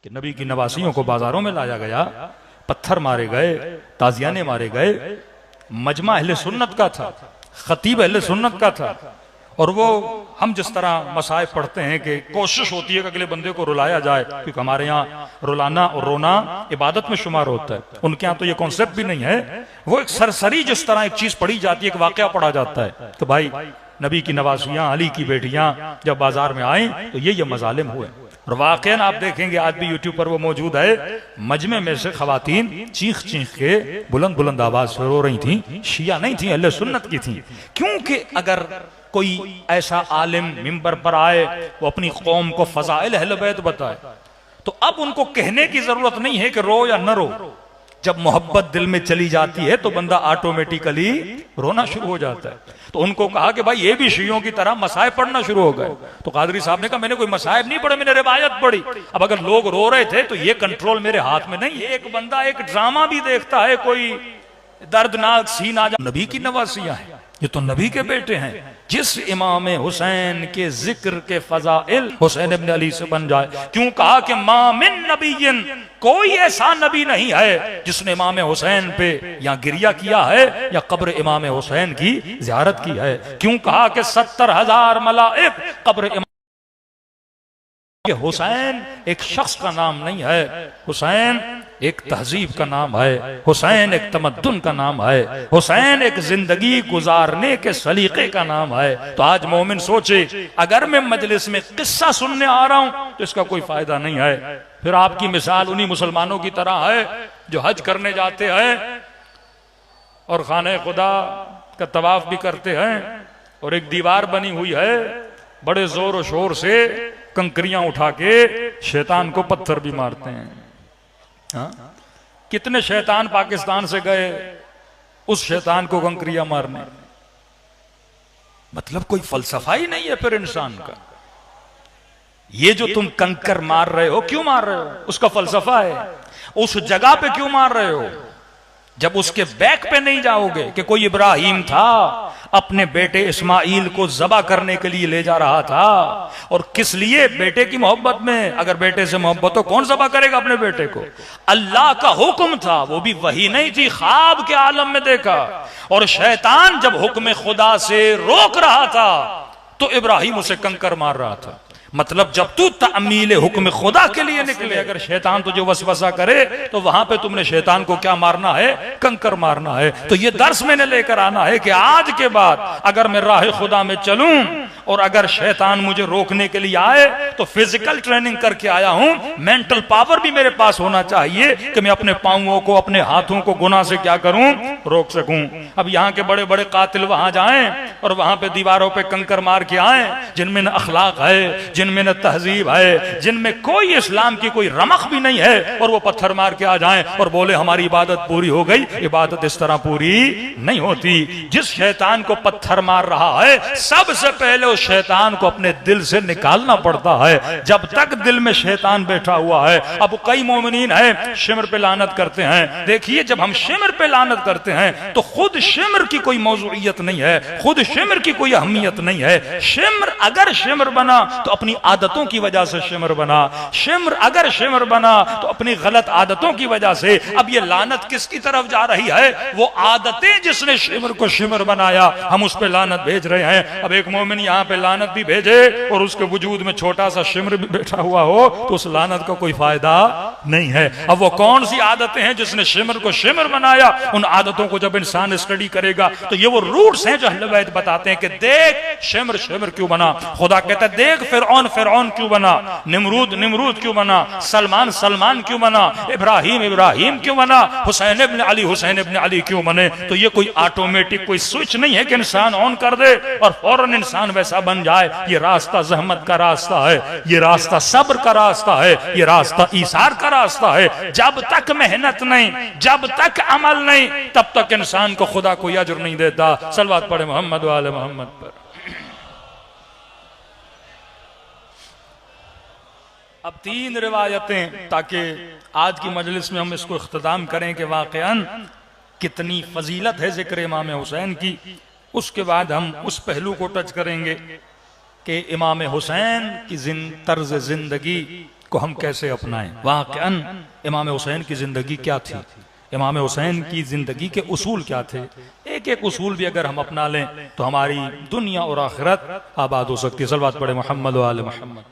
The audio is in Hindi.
कि नबी की नवासियों को बाजारों में लाया गया, पत्थर मारे गए, ताजियाने मारे गए। मजमा अहले सुन्नत का था, खतीब अहले सुन्नत का था। और वो हम जिस तरह मसाइब पढ़ते हैं कि कोशिश होती है कि अगले बंदे को रुलाया जाए, क्योंकि हमारे यहाँ रुलाना और रोना इबादत में शुमार होता है, उनके यहाँ तो ये कॉन्सेप्ट भी नहीं है। वो एक सरसरी जिस तरह एक चीज पढ़ी जाती है, एक वाकया पढ़ा जाता है कि भाई नबी की नवासियां, अली की बेटियां जब बाजार में आई तो ये मजालिम हुए। और वाकईन आप देखेंगे आज भी यूट्यूब पर वो मौजूद है, मजमे में से खवातीन चीख चीख के बुलंद बुलंद आवाज से रो रही थी। शिया नहीं थी, अहले सुन्नत की थी। क्योंकि अगर कोई ऐसा आलिम मिंबर पर आए, वो अपनी कौम को फजाइल अहले बैत बताए, तो अब उनको कहने की जरूरत नहीं है कि रो या न रो। जब मोहब्बत दिल में चली जाती है तो बंदा ऑटोमेटिकली रोना शुरू हो जाता है। तो उनको कहा कि भाई ये भी शियों की तरह मसाइब पढ़ना शुरू हो गए। तो कादरी साहब ने कहा मैंने कोई मसाइब नहीं पढ़े, मैंने रिवायत पढ़ी। अब अगर लोग रो रहे थे तो ये कंट्रोल मेरे हाथ में नहीं। एक बंदा एक ड्रामा भी देखता है, कोई दर्दनाक सीन आ जा, नबी की नवासियां हैं, ये तो नबी के बेटे हैं। जिस इमाम हुसैन के जिक्र के फजाइल हुसैन इब्न अली से बन जाए। क्यों कहा कि मा मिन नबीय्यिन, कोई ऐसा नबी नहीं है जिसने इमाम हुसैन पे या गिरिया किया है या कब्र इमाम हुसैन की ज़ियारत की है। क्यों कहा कि 70,000 मलाइक कब्र इमाम। हुसैन एक शख्स का नाम नहीं है, हुसैन एक तहजीब का नाम है, हुसैन एक तमद्दुन का नाम है, हुसैन एक जिंदगी गुजारने के सलीके का नाम है। तो आज मोमिन सोचे अगर मैं मजलिस में किस्सा सुनने आ रहा हूं तो इसका कोई फायदा नहीं है। फिर आपकी मिसाल उन्हीं मुसलमानों की तरह है जो हज करने जाते हैं और खाने खुदा का तवाफ भी करते हैं, और एक दीवार बनी हुई है, बड़े जोर और शोर से कंकरियां उठा के शैतान को पत्थर भी मारते हैं। हाँ? कितने शैतान पाकिस्तान से गए उस शैतान को कंकरियां मारने। मतलब कोई फलसफा ही नहीं है फिर इंसान का। ये जो तुम कंकर मार रहे हो, क्यों मार रहे हो? उसका फलसफा है। उस जगह पे क्यों मार रहे हो? जब उसके बैक पे नहीं जाओगे कि कोई इब्राहिम था अपने बेटे इस्माइल को ज़बा करने के लिए ले जा रहा था, और किस लिए? बेटे की मोहब्बत में। अगर बेटे से मोहब्बत हो कौन ज़बा करेगा अपने बेटे को? अल्लाह का हुक्म था, वो भी वही नहीं थी, ख्वाब के आलम में देखा। और शैतान जब हुक्म खुदा से रोक रहा था तो इब्राहिम उसे कंकर मार रहा था। मतलब जब तू तामील हुक्म खुदा के लिए निकले, अगर शैतान तुझे वसवसा करे तो वहां पे तुमने शैतान को क्या मारना है? कंकर मारना है। तो ये दर्स मैंने लेकर आना है कि आज के बाद अगर मैं राह खुदा में चलूं और अगर शैतान मुझे रोकने के लिए आए तो फिजिकल ट्रेनिंग करके आया हूं, मेंटल पावर भी मेरे पास होना चाहिए कि मैं अपने पांवों को, अपने हाथों को गुनाह से क्या करूं? रोक सकूं। अब यहाँ के बड़े बड़े कातिल वहां जाएं और वहां पे दीवारों पे कंकर मार के आए, जिनमें न अखलाक है, जिनमें न तहजीब है, जिनमें कोई इस्लाम की कोई रमक भी नहीं है, और वो पत्थर मार के आ जाएं और बोले हमारी इबादत पूरी हो गई। इबादत इस तरह पूरी नहीं होती। जिस शैतान को पत्थर मार रहा है सबसे पहले उस शैतान को अपने दिल से निकालना पड़ता है। जब तक दिल में शैतान बैठा हुआ है, अब कई मोमिनीन है शिमर पे लानत करते हैं। देखिए जब हम शिमर पे लानत करते हैं तो खुद शिमर की कोई मौजूइयत नहीं है, खुद शिमर की कोई अहमियत नहीं है। शिमर अगर शिमर बना तो अपनी आदतों की वजह से शिमर बना, शिमर अगर शिमर बना तो अपनी गलत आदतों की वजह से। अब ये लानत किसकी तरफ जा रही है? वो आदतें जिसने शिमर को शिमर बनाया, हम उस पे लानत भेज रहे हैं। अब एक मोमिन यहाँ पे लानत भी भेजे और उसके वजूद में छोटा सा शिमर भी बैठा हुआ हो तो उस लानत का कोई फायदा नहीं है। अब वो कौन सी आदतें हैं जिसने शिमर को शिमर बनाया? उन आदतों को जब इंसान स्टडी करेगा तो ये वो रूट्स हैं जो अहले बैत बताते हैं कि देख शिमर शिमर क्यों बना। खुदा कहता है देख फिरौन फिरौन क्यों बना, निमरूद निमरूद क्यों बना, सलमान सलमान क्यों बना, इब्राहिम इब्राहिम क्यों बना, हुसैन इब्न अली क्यों बने। तो ये कोई ऑटोमेटिक कोई स्विच नहीं है कि इंसान ऑन कर दे और फौरन इंसान वैसा बन जाए। ये रास्ता जहमत का रास्ता है, ये रास्ता सब्र का रास्ता है, ये रास्ता ईसार का रास्ता है। जब तक मेहनत नहीं, जब तक अमल नहीं, तब तक इंसान को खुदा कोई अजर नहीं देता। सलवात पढ़े मोहम्मद वाले मोहम्मद पर। अब 3 रिवायतें ताकि आज की मजलिस में हम इसको इख्तिताम करें कि वाक़अन कितनी फजीलत है जिक्र इमाम हुसैन की। उसके बाद हम उस पहलू को टच करेंगे कि इमाम हुसैन की तर्ज जिंदगी को हम कैसे अपनाएं। वाक़अन इमाम हुसैन की जिंदगी क्या थी, इमाम हुसैन की जिंदगी के उसूल क्या थे। एक एक उसूल भी अगर हम अपना लें तो हमारी दुनिया और आखिरत आबाद हो सकती है। सल्लल्लाहु अलैहि मोहम्मद व आले मोहम्मद।